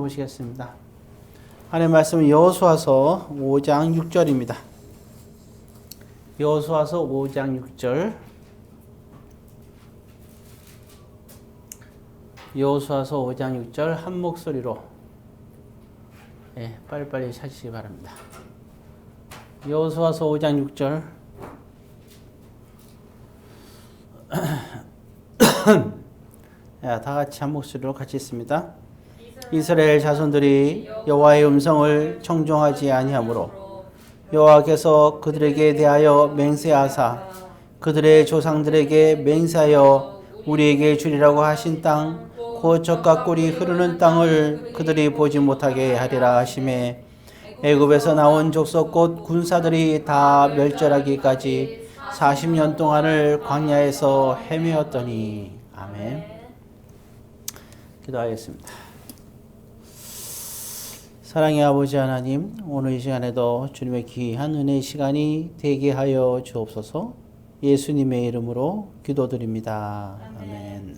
보시겠습니다. 하나님의 말씀은 여호수아서 5장 6절입니다. 여호수아서 5장 6절. 여호수아서 5장 6절 한 목소리로 빨리빨리 찾으시기 바랍니다. 여호수아서 5장 6절. 다 같이 한 목소리로 같이 있습니다. 이스라엘 자손들이 여호와의 음성을 청종하지 아니하므로 여호와께서 그들에게 대하여 맹세하사 그들의 조상들에게 맹세하여 우리에게 주리라고 하신 땅 곧 젖과 꿀이 흐르는 땅을 그들이 보지 못하게 하리라 하시매 애굽에서 나온 족속 곧 군사들이 다 멸절하기까지 40년 동안을 광야에서 헤매었더니. 아멘. 기도하겠습니다. 사랑의 아버지 하나님, 오늘 이 시간에도 주님의 귀한 은혜의 시간이 되게 하여 주옵소서. 예수님의 이름으로 기도드립니다. 아멘.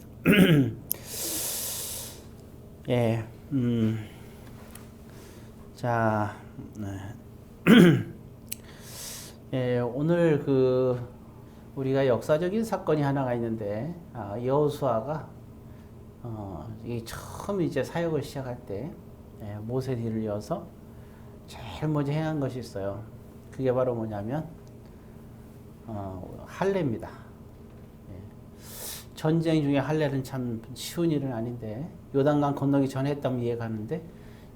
자, 오늘 우리가 역사적인 사건이 하나가 있는데, 여호수아가 이 처음 이제 사역을 시작할 때 모세 뒤를 이어서 제일 먼저 행한 것이 있어요. 그게 바로 뭐냐면 할례입니다. 전쟁 중에 할례는 참 쉬운 일은 아닌데 요단강 건너기 전에 했다면 이해가는데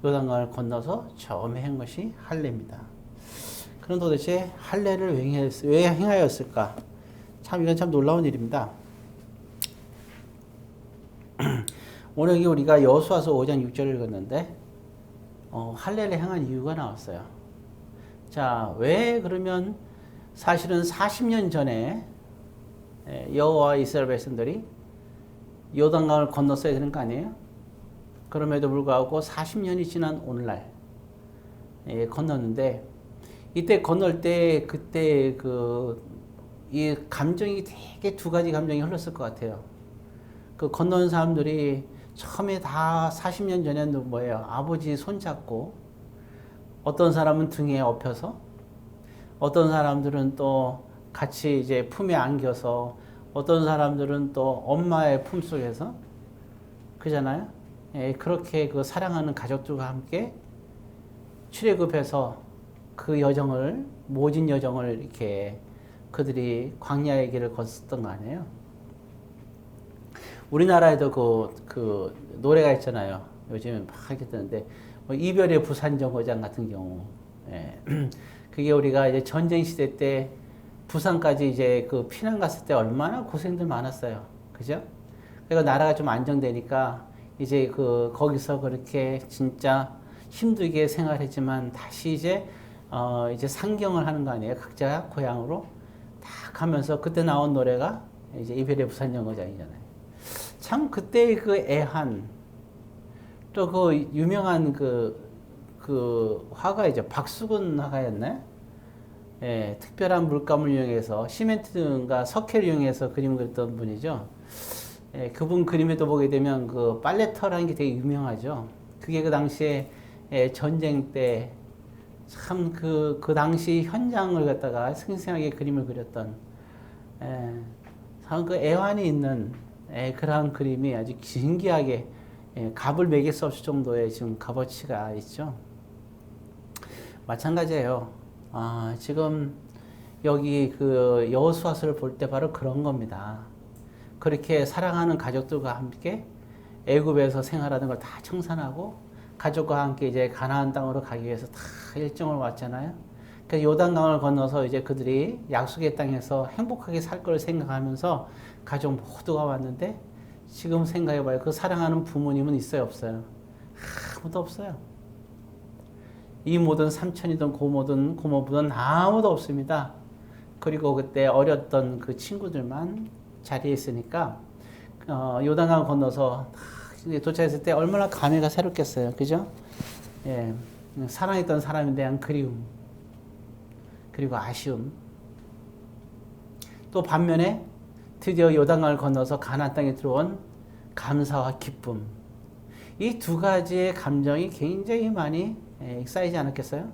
요단강을 건너서 처음 한 것이 할례입니다. 그럼 도대체 할례를 왜 행하였을까? 참 이건 참 놀라운 일입니다. 오늘 우리가 여호수아서 5장 6절을 읽었는데 할례를 행한 이유가 나왔어요. 자, 왜 그러면 사실은 40년 전에 여호와 이스라엘 백성들이 요단강을 건넜어야 되는 거 아니에요? 그럼에도 불구하고 40년이 지난 오늘날 건넜는데 이때 건널 때 그때 이 감정이 되게 두 가지 감정이 흘렀을 것 같아요. 그 건너는 사람들이 처음에 다 40년 전에는 뭐예요? 아버지 손잡고 어떤 사람은 등에 업혀서 어떤 사람들은 또 같이 이제 품에 안겨서 어떤 사람들은 또 엄마의 품속에서 그잖아요. 그렇게 사랑하는 가족들과 함께 출애굽해서 그 여정을 모진 여정을 이렇게 그들이 광야의 길을 걷었던 거 아니에요? 우리나라에도 그 노래가 있잖아요. 요즘에 막 하게 되는데 이별의 부산정거장 같은 경우, 그게 우리가 이제 전쟁 시대 때 부산까지 이제 피난 갔을 때 얼마나 고생들 많았어요. 그죠? 그리고 나라가 좀 안정되니까 이제 거기서 그렇게 진짜 힘들게 생활했지만 다시 이제 상경을 하는 거 아니에요? 각자 고향으로 딱 가면서 그때 나온 노래가 이제 이별의 부산정거장이잖아요. 참 그때의 애한 또 유명한 화가 이제 박수근 화가였나요? 특별한 물감을 이용해서 시멘트인가 석회를 이용해서 그림을 그렸던 분이죠. 그분 그림에도 보게 되면 빨래터라는 게 되게 유명하죠. 그게 그 당시에 전쟁 때 참 그 당시 현장을 갖다가 생생하게 그림을 그렸던 참 애환이 있는 그러한 그림이 아주 신기하게 값을 매길 수 없을 정도의 지금 값어치가 있죠. 마찬가지예요. 지금 여기 여호수아서를 볼 때 바로 그런 겁니다. 그렇게 사랑하는 가족들과 함께 애굽에서 생활하는 걸 다 청산하고 가족과 함께 이제 가나안 땅으로 가기 위해서 다 일정을 왔잖아요. 그 요단강을 건너서 이제 그들이 약속의 땅에서 행복하게 살 걸 생각하면서 가족 모두가 왔는데 지금 생각해봐요. 그 사랑하는 부모님은 있어요, 없어요? 아무도 없어요. 이모든 삼촌이든 고모든 고모부든 아무도 없습니다. 그리고 그때 어렸던 그 친구들만 자리에 있으니까 요단강 건너서 도착했을 때 얼마나 감회가 새롭겠어요. 그죠? 사랑했던 사람에 대한 그리움 그리고 아쉬움. 또 반면에 드디어 요단강을 건너서 가나안 땅에 들어온 감사와 기쁨. 이 두 가지의 감정이 굉장히 많이 쌓이지 않았겠어요?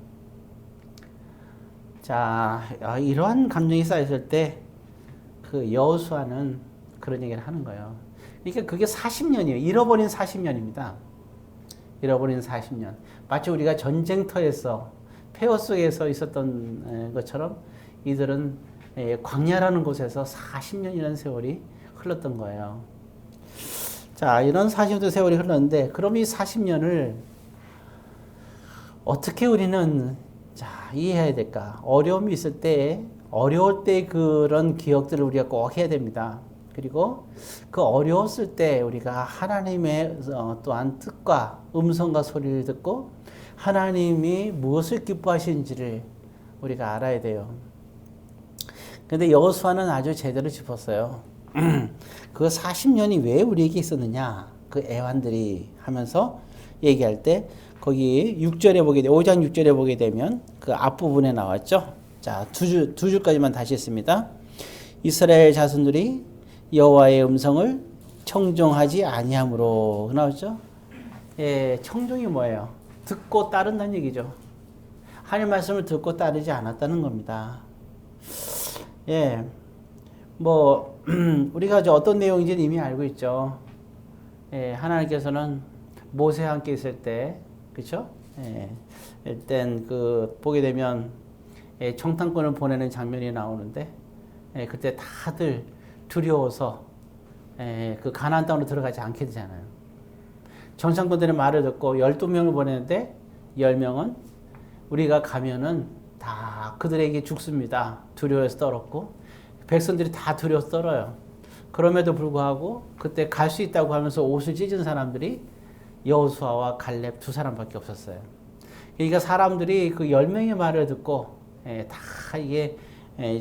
자, 이러한 감정이 쌓였을 때 그 여호수아는 그런 얘기를 하는 거예요. 그러니까 그게 40년이에요. 잃어버린 40년입니다. 잃어버린 40년. 마치 우리가 전쟁터에서 폐허 속에서 있었던 것처럼 이들은 광야라는 곳에서 40년이라는 세월이 흘렀던 거예요. 자, 이런 40년 세월이 흘렀는데 그럼 이 40년을 어떻게 우리는 이해해야 될까? 어려움이 있을 때 어려울 때 그런 기억들을 우리가 꼭 해야 됩니다. 그리고 그 어려웠을 때 우리가 하나님의 또한 뜻과 음성과 소리를 듣고 하나님이 무엇을 기뻐하시는지를 우리가 알아야 돼요. 근데 여호수아는 아주 제대로 짚었어요. 그 40년이 왜 우리에게 있었느냐? 그 애완들이 하면서 얘기할 때 거기 6절에 보게 되 5장 6절에 보게 되면 그 앞부분에 나왔죠. 자, 두 줄까지만 다시 했습니다. 이스라엘 자손들이 여호와의 음성을 청종하지 아니함으로 나왔죠. 예, 청종이 뭐예요? 듣고 따른다는 얘기죠. 하나님 말씀을 듣고 따르지 않았다는 겁니다. 예, 뭐 우리가 어떤 내용인지는 이미 알고 있죠. 예, 하나님께서는 모세와 함께 있을 때, 그렇죠? 예, 일단 그 보게 되면 청탄권을 보내는 장면이 나오는데 그때 다들 두려워서 그 가나안 땅으로 들어가지 않게 되잖아요. 정상군들의 말을 듣고 12명을 보내는데 10명은 우리가 가면은 다 그들에게 죽습니다. 두려워해서 떨었고 백성들이 다 두려워서 떨어요. 그럼에도 불구하고 그때 갈 수 있다고 하면서 옷을 찢은 사람들이 여호수아와 갈렙 두 사람밖에 없었어요. 그러니까 사람들이 그 10명의 말을 듣고 다 이게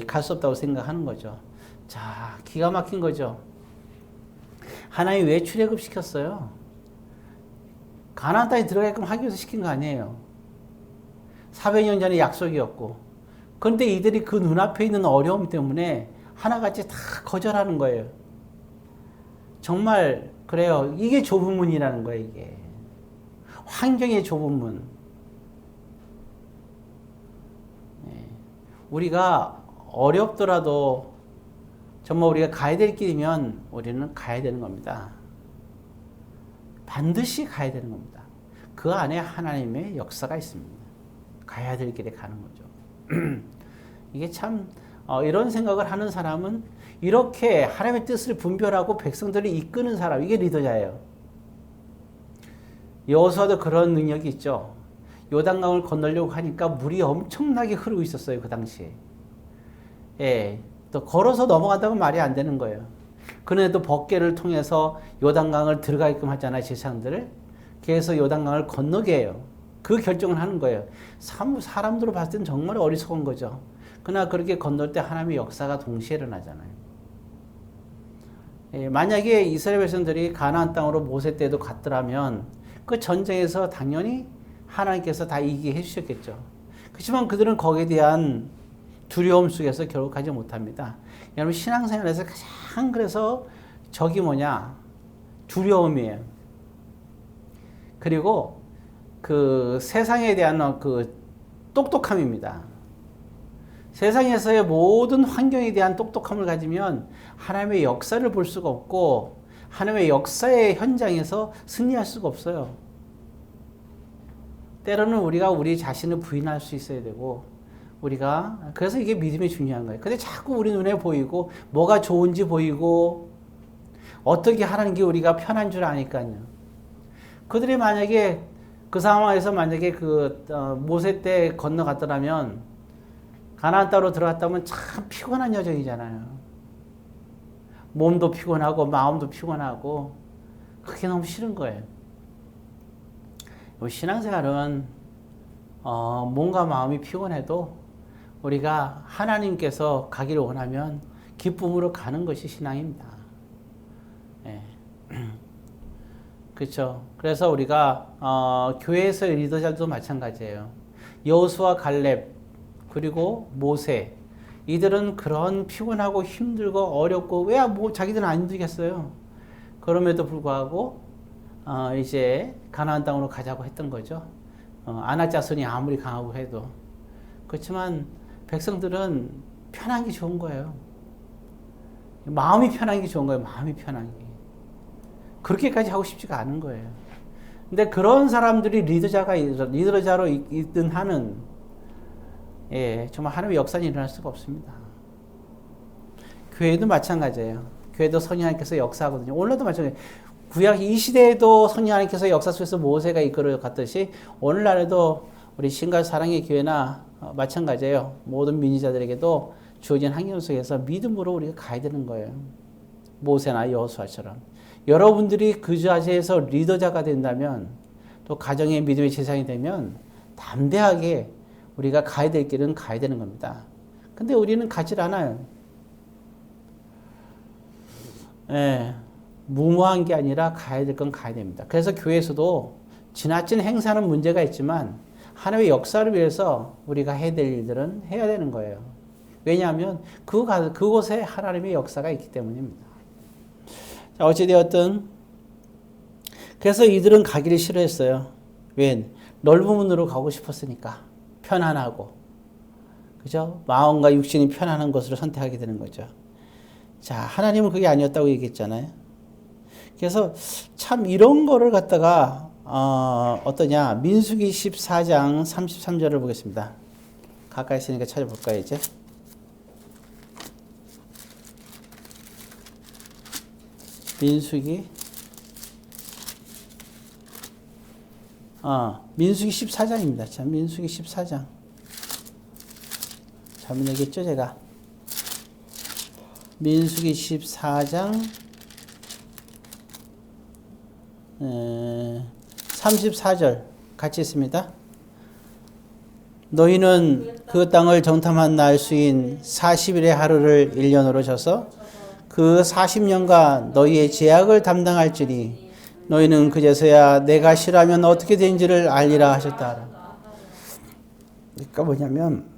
갈 수 없다고 생각하는 거죠. 자, 기가 막힌 거죠. 하나님이 왜 출애굽 시켰어요? 가나안 땅에 들어가게끔 하기 위해서 시킨 거 아니에요. 400년 전에 약속이었고, 그런데 이들이 그 눈앞에 있는 어려움 때문에 하나같이 다 거절하는 거예요. 정말 그래요. 이게 좁은 문이라는 거예요. 이게 환경의 좁은 문. 우리가 어렵더라도 정말 우리가 가야 될 길이면 우리는 가야 되는 겁니다. 반드시 가야 되는 겁니다. 그 안에 하나님의 역사가 있습니다. 가야 될 길에 가는 거죠. 이게 참 이런 생각을 하는 사람은 이렇게 하나님의 뜻을 분별하고 백성들을 이끄는 사람, 이게 리더자예요. 여호수아도 그런 능력이 있죠. 요단강을 건너려고 하니까 물이 엄청나게 흐르고 있었어요. 그 당시에. 예, 또 걸어서 넘어간다면 말이 안 되는 거예요. 그런데도 법궤를 통해서 요단강을 들어가게끔 하잖아요. 제사장들을. 그래서 요단강을 건너게 해요. 그 결정을 하는 거예요. 사람들로 봤을 때는 정말 어리석은 거죠. 그러나 그렇게 건널 때 하나님의 역사가 동시에 일어나잖아요. 예, 만약에 이스라엘 백성들이 가나안 땅으로 모세 때도 갔더라면 그 전쟁에서 당연히 하나님께서 다 이기게 해주셨겠죠. 그렇지만 그들은 거기에 대한 두려움 속에서 결국 가지 못합니다. 여러분 신앙생활에서 가장 그래서 적이 뭐냐? 두려움이에요. 그리고 그 세상에 대한 그 똑똑함입니다. 세상에서의 모든 환경에 대한 똑똑함을 가지면 하나님의 역사를 볼 수가 없고 하나님의 역사의 현장에서 승리할 수가 없어요. 때로는 우리가 우리 자신을 부인할 수 있어야 되고 우리가 그래서 이게 믿음이 중요한 거예요. 근데 자꾸 우리 눈에 보이고 뭐가 좋은지 보이고 어떻게 하는 게 우리가 편한 줄 아니까요. 그들이 만약에 그 상황에서 만약에 모세 때 건너갔더라면 가나안 땅으로 들어갔다면 참 피곤한 여정이잖아요. 몸도 피곤하고 마음도 피곤하고 그게 너무 싫은 거예요. 신앙생활은 몸과 마음이 피곤해도 우리가 하나님께서 가기를 원하면 기쁨으로 가는 것이 신앙입니다. 예. 그렇죠. 그래서 우리가 교회에서의 리더들도 마찬가지예요. 여호수아, 갈렙 그리고 모세 이들은 그런 피곤하고 힘들고 어렵고 왜 자기들은 안 힘들겠어요. 그럼에도 불구하고 이제 가나안 땅으로 가자고 했던 거죠. 아낙 자손이 아무리 강하고 해도. 그렇지만 백성들은 편한 게 좋은 거예요. 마음이 편한 게 좋은 거예요. 마음이 편한 게. 그렇게까지 하고 싶지가 않은 거예요. 근데 그런 사람들이 리더자로 있든 하는, 정말 하나님의 역사는 일어날 수가 없습니다. 교회도 마찬가지예요. 교회도 성령 하나님께서 역사하거든요. 오늘도 마찬가지예요. 구약 이 시대에도 성령 하나님께서 역사 속에서 모세가 이끌어 갔듯이 오늘날에도 우리 신과 사랑의 교회나 마찬가지예요. 모든 민의자들에게도 주어진 환경 속에서 믿음으로 우리가 가야 되는 거예요. 모세나 여호수아처럼. 여러분들이 그 자리에서 리더자가 된다면 또 가정의 믿음의 재상이 되면 담대하게 우리가 가야 될 길은 가야 되는 겁니다. 근데 우리는 가질 않아요. 무모한 게 아니라 가야 될 건 가야 됩니다. 그래서 교회에서도 지나친 행사는 문제가 있지만 하나님의 역사를 위해서 우리가 해야 될 일들은 해야 되는 거예요. 왜냐하면 그곳에 하나님의 역사가 있기 때문입니다. 자, 어찌되었든 그래서 이들은 가기를 싫어했어요. 왜? 넓은 문으로 가고 싶었으니까. 편안하고. 그죠? 마음과 육신이 편안한 것으로 선택하게 되는 거죠. 자, 하나님은 그게 아니었다고 얘기했잖아요. 그래서 참 이런 거를 갖다가 어떠냐? 민수기 14장 33절을 보겠습니다. 가까이 있으니까 찾아볼까요, 이제? 민수기 14장입니다. 자, 민수기 14장. 잘못 얘기했죠, 제가? 민수기 14장 34절 같이 있습니다. 너희는 그 땅을 정탐한 날 수인 40일의 하루를 1년으로 져서 그 40년간 너희의 제약을 담당할지니 너희는 그제서야 내가 싫어하면 어떻게 되는지를 알리라 하셨다. 그러니까 뭐냐면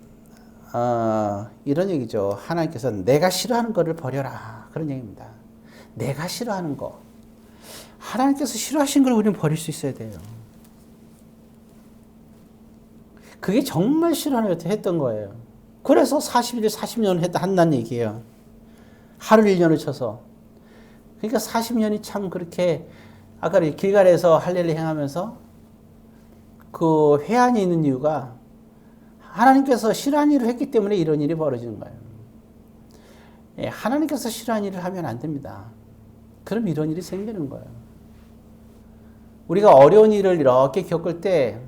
이런 얘기죠. 하나님께서 내가 싫어하는 거를 버려라. 그런 얘기입니다. 내가 싫어하는 거. 하나님께서 싫어하신 걸 우리는 버릴 수 있어야 돼요. 그게 정말 싫어하는 것 했던 거예요. 그래서 40일, 40년을 한다는 얘기예요. 하루 1년을 쳐서. 그러니까 40년이 참 그렇게 아까 길갈에서 할례를 행하면서 그 회한이 있는 이유가 하나님께서 싫어하는 일을 했기 때문에 이런 일이 벌어지는 거예요. 하나님께서 싫어하는 일을 하면 안 됩니다. 그럼 이런 일이 생기는 거예요. 우리가 어려운 일을 이렇게 겪을 때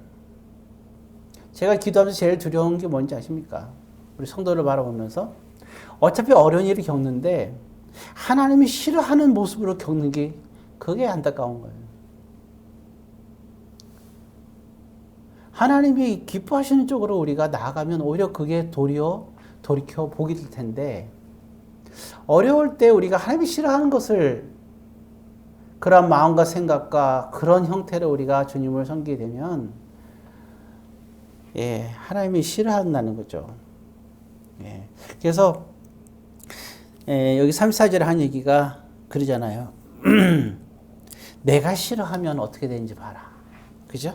제가 기도하면서 제일 두려운 게 뭔지 아십니까? 우리 성도를 바라보면서 어차피 어려운 일을 겪는데 하나님이 싫어하는 모습으로 겪는 게 그게 안타까운 거예요. 하나님이 기뻐하시는 쪽으로 우리가 나아가면 오히려 그게 돌이켜 복이 될 텐데 어려울 때 우리가 하나님이 싫어하는 것을 그런 마음과 생각과 그런 형태로 우리가 주님을 섬기게 되면 하나님이 싫어한다는 거죠. 그래서 여기 34절에 한 얘기가 그러잖아요. 내가 싫어하면 어떻게 되는지 봐라. 그죠?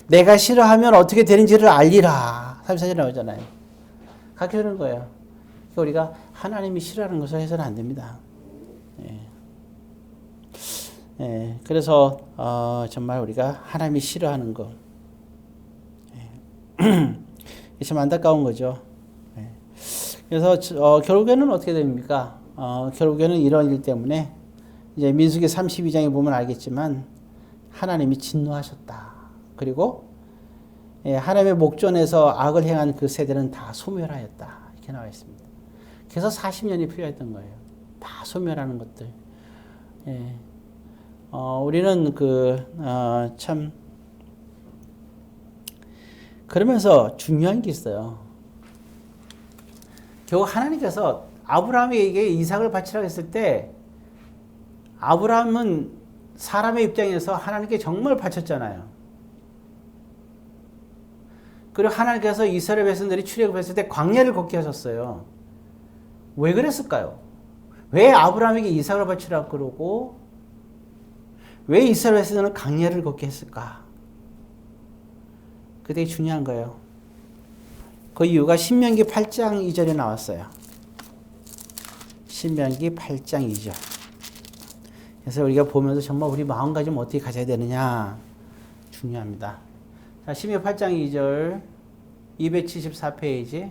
내가 싫어하면 어떻게 되는지를 알리라. 34절에 나오잖아요. 그렇게 하는 거예요. 그러니까 우리가 하나님이 싫어하는 것을 해서는 안 됩니다. 그래서 정말 우리가 하나님이 싫어하는 거 참 안타까운 거죠. 그래서 결국에는 어떻게 됩니까? 결국에는 이런 일 때문에 이제 민수기 32장에 보면 알겠지만 하나님이 진노하셨다. 그리고 하나님의 목전에서 악을 행한 그 세대는 다 소멸하였다. 이렇게 나와 있습니다. 그래서 40년이 필요했던 거예요. 다 소멸하는 것들. 우리는 참 그러면서 중요한 게 있어요. 결국 하나님께서 아브라함에게 이삭을 바치라고 했을 때 아브라함은 사람의 입장에서 하나님께 정말 바쳤잖아요. 그리고 하나님께서 이스라엘 백성들이 출애굽했을 때 광야를 걷게 하셨어요. 왜 그랬을까요? 왜 아브라함에게 이삭을 바치라고 그러고 왜 이스라엘 백성들은 강야를 걷게 했을까? 그게 되게 중요한 거예요. 그 이유가 신명기 8장 2절에 나왔어요. 신명기 8장 2절. 그래서 우리가 보면서 정말 우리 마음가짐 어떻게 가져야 되느냐 중요합니다. 자, 신명기 8장 2절 274페이지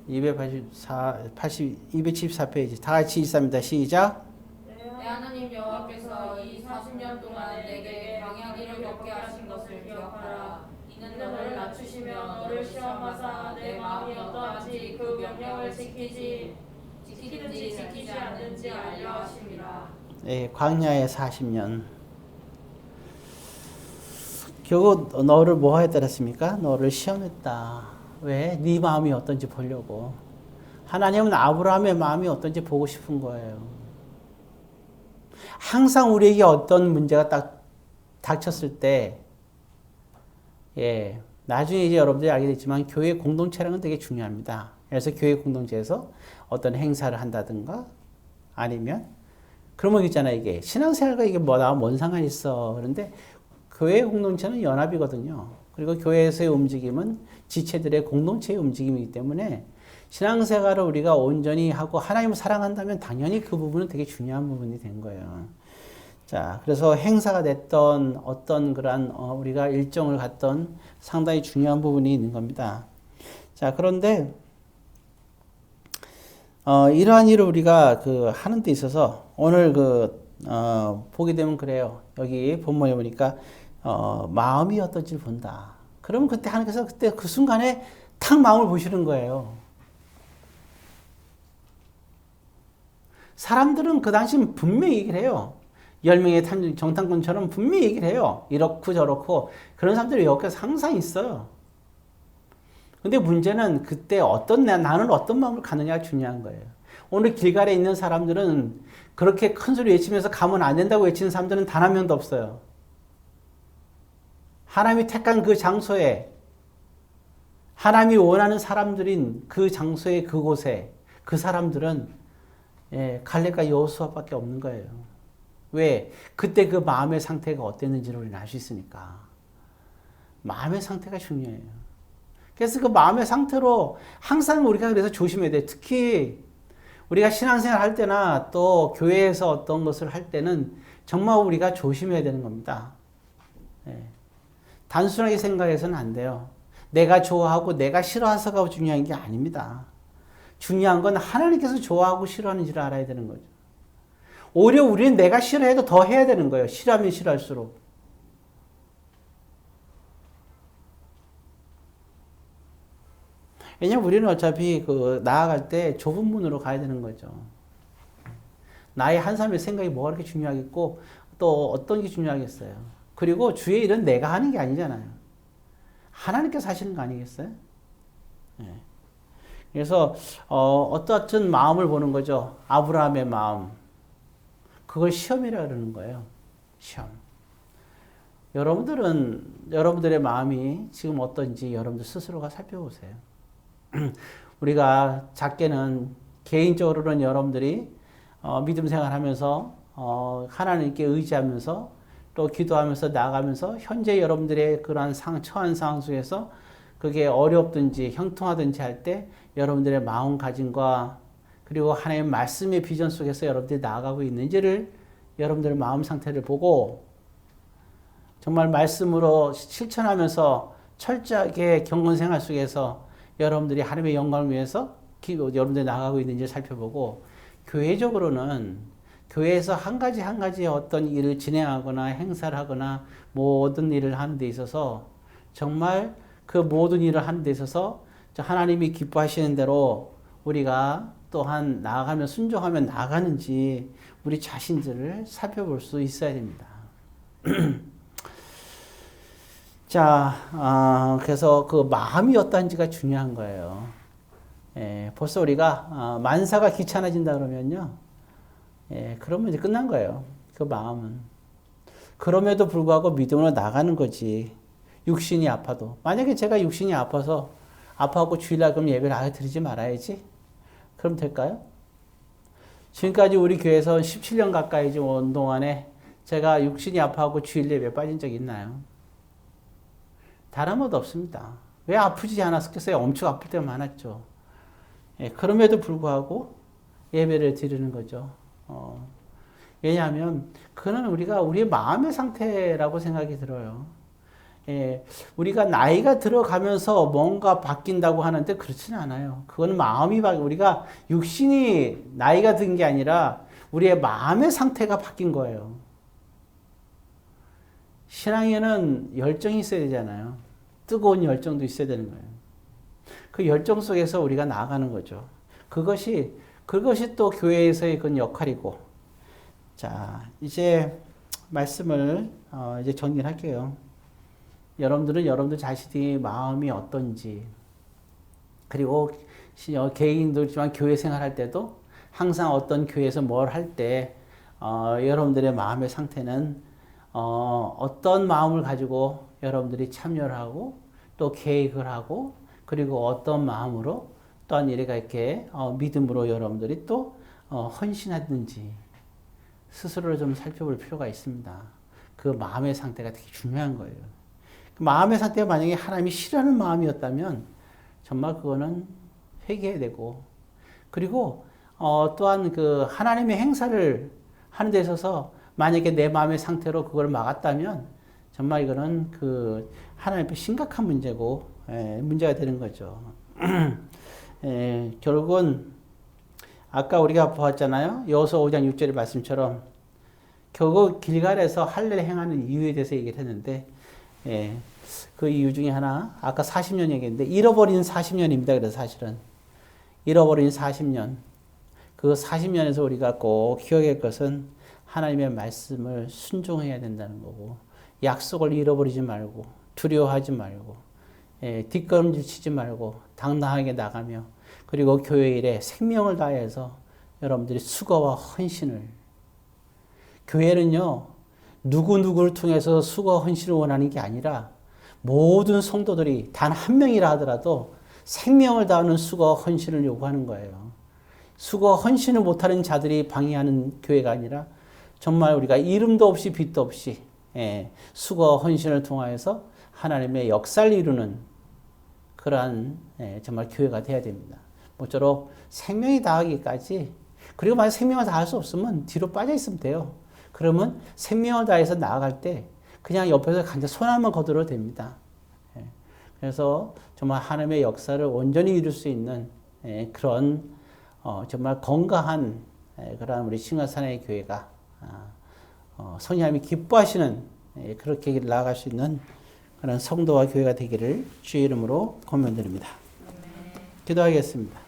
274페이지 다 같이 읽습니다. 시작. 내 하나님 여호와께서 이 40년 동안 내게 광야길을 걷게 하신 것을 기억하라. 이는 너를 낮추시며 너를 시험하사 내 마음이 어떠한지 그 명령을 지키든지 지키지 않는지 알려 하심이라. 네, 광야의 40년. 결국 너를 뭐 했더랬습니까? 너를 시험했다. 왜? 네 마음이 어떤지 보려고. 하나님은 아브라함의 마음이 어떤지 보고 싶은 거예요. 항상 우리에게 어떤 문제가 딱 닥쳤을 때, 나중에 이제 여러분들이 알게 됐지만 교회 공동체라는 건 되게 중요합니다. 그래서 교회 공동체에서 어떤 행사를 한다든가 아니면 그런 거 있잖아요. 이게 신앙생활과 이게 뭐나 뭔 상관이 있어. 그런데 교회 공동체는 연합이거든요. 그리고 교회에서의 움직임은 지체들의 공동체의 움직임이기 때문에 신앙생활을 우리가 온전히 하고 하나님을 사랑한다면 당연히 그 부분은 되게 중요한 부분이 된 거예요. 자, 그래서 행사가 됐던 어떤 그런 우리가 일정을 갔던 상당히 중요한 부분이 있는 겁니다. 자, 그런데 이러한 일을 우리가 하는 데 있어서 오늘 보게 되면 그래요. 여기 본문에 보니까 마음이 어떨지 본다. 그러면 그때 하나님께서 그때 그 순간에 탁 마음을 보시는 거예요. 사람들은 그 당시 분명히 얘기를 해요. 10명의 정탐꾼처럼 분명히 얘기를 해요. 이렇고 저렇고. 그런 사람들이 여기서 항상 있어요. 근데 문제는 그때 나는 어떤 마음을 가느냐가 중요한 거예요. 오늘 길갈에 있는 사람들은 그렇게 큰 소리 외치면서 가면 안 된다고 외치는 사람들은 단 한 명도 없어요. 하나님이 택한 그 장소에, 하나님이 원하는 사람들인 그 장소에, 그곳에, 그 사람들은 갈렙과 여호수아밖에 없는 거예요. 왜? 그때 그 마음의 상태가 어땠는지를 우리는 알 수 있으니까. 마음의 상태가 중요해요. 그래서 그 마음의 상태로 항상 우리가 그래서 조심해야 돼. 특히 우리가 신앙생활 할 때나 또 교회에서 어떤 것을 할 때는 정말 우리가 조심해야 되는 겁니다. 단순하게 생각해서는 안 돼요. 내가 좋아하고 내가 싫어해서가 중요한 게 아닙니다. 중요한 건 하나님께서 좋아하고 싫어하는지를 알아야 되는 거죠. 오히려 우리는 내가 싫어해도 더 해야 되는 거예요. 싫어하면 싫어할수록. 왜냐면 우리는 어차피 나아갈 때 좁은 문으로 가야 되는 거죠. 나의 한 사람의 생각이 뭐가 그렇게 중요하겠고 또 어떤 게 중요하겠어요. 그리고 주의 일은 내가 하는 게 아니잖아요. 하나님께서 하시는 거 아니겠어요? 그래서 어떠한 마음을 보는 거죠. 아브라함의 마음. 그걸 시험이라 그러는 거예요. 시험. 여러분들의 마음이 지금 어떤지 여러분들 스스로가 살펴보세요. 우리가 작게는 개인적으로는 여러분들이 믿음 생활하면서 하나님께 의지하면서 또 기도하면서 나아가면서 현재 여러분들의 그러한 처한 상황 속에서 그게 어렵든지 형통하든지 할 때 여러분들의 마음가짐과 그리고 하나님의 말씀의 비전 속에서 여러분들이 나아가고 있는지를 여러분들의 마음 상태를 보고 정말 말씀으로 실천하면서 철저하게 경건 생활 속에서 여러분들이 하나님의 영광을 위해서 여러분들이 나아가고 있는지 살펴보고 교회적으로는 교회에서 한 가지 어떤 일을 진행하거나 행사를 하거나 모든 일을 하는 데 있어서 정말 그 모든 일을 하는 데 있어서 하나님이 기뻐하시는 대로 우리가 또한 나아가면 순종하며 나아가는지 우리 자신들을 살펴볼 수 있어야 됩니다. 자, 그래서 그 마음이 어떠한지가 중요한 거예요. 벌써 우리가 만사가 귀찮아진다 그러면요. 그러면 이제 끝난 거예요. 그 마음은. 그럼에도 불구하고 믿음으로 나가는 거지. 육신이 아파도. 만약에 제가 육신이 아파하고 주일날 그럼 예배를 아예 드리지 말아야지. 그럼 될까요? 지금까지 우리 교회에서 17년 가까이 온 동안에 제가 육신이 아파하고 주일 예배 빠진 적 있나요? 다른 것도 없습니다. 왜 아프지 않았겠어요? 엄청 아플 때가 많았죠. 예, 그럼에도 불구하고 예배를 드리는 거죠. 왜냐하면 그는 우리의 마음의 상태라고 생각이 들어요. 예, 우리가 나이가 들어가면서 뭔가 바뀐다고 하는데 그렇지는 않아요. 그거는 우리가 육신이 나이가 든 게 아니라 우리의 마음의 상태가 바뀐 거예요. 신앙에는 열정이 있어야 되잖아요. 뜨거운 열정도 있어야 되는 거예요. 그 열정 속에서 우리가 나아가는 거죠. 그것이 또 교회에서의 그런 역할이고. 자, 이제 말씀을 이제 정리를 할게요. 여러분들 자신의 마음이 어떤지, 그리고 개인들지만 교회 생활할 때도 항상 어떤 교회에서 뭘 할 때 여러분들의 마음의 상태는 어떤 마음을 가지고 여러분들이 참여를 하고 또 계획을 하고 그리고 어떤 마음으로 또한 이렇게 믿음으로 여러분들이 또 헌신하든지 스스로를 좀 살펴볼 필요가 있습니다. 그 마음의 상태가 되게 중요한 거예요. 그 마음의 상태가 만약에 하나님이 싫어하는 마음이었다면 정말 그거는 회개해야 되고, 그리고 또한 그 하나님의 행사를 하는 데 있어서 만약에 내 마음의 상태로 그걸 막았다면 정말 이거는 그 하나님 앞에 심각한 문제고 문제가 되는 거죠. 결국은 아까 우리가 보았잖아요. 여호수아 5장 6절의 말씀처럼 결국 길갈에서 할례를 행하는 이유에 대해서 얘기를 했는데 그 이유 중에 하나 아까 40년 얘기했는데 잃어버린 40년입니다. 그래서 사실은 잃어버린 40년, 그 40년에서 우리가 꼭 기억해야 할 것은 하나님의 말씀을 순종해야 된다는 거고, 약속을 잃어버리지 말고 두려워하지 말고 뒷걸음질 치지 말고 당당하게 나가며, 그리고 교회 일에 생명을 다해서 여러분들이 수고와 헌신을, 교회는요 누구누구를 통해서 수고와 헌신을 원하는 게 아니라 모든 성도들이 단 한 명이라 하더라도 생명을 다하는 수고와 헌신을 요구하는 거예요. 수고와 헌신을 못하는 자들이 방해하는 교회가 아니라 정말 우리가 이름도 없이 빛도 없이 수고와 헌신을 통하여서 하나님의 역사를 이루는 그러한 정말 교회가 돼야 됩니다. 모쪼록 생명이 다하기까지, 그리고 만약 생명을 다할 수 없으면 뒤로 빠져 있으면 돼요. 그러면 생명을 다해서 나아갈 때 그냥 옆에서 간단히 손 한번 거들어도 됩니다. 그래서 정말 하나님의 역사를 온전히 이룰 수 있는 그런 정말 건강한 그런 우리 신화산의 교회가 성령님이 기뻐하시는 그렇게 나아갈 수 있는 그런 성도와 교회가 되기를 주의 이름으로 권면드립니다. 기도하겠습니다.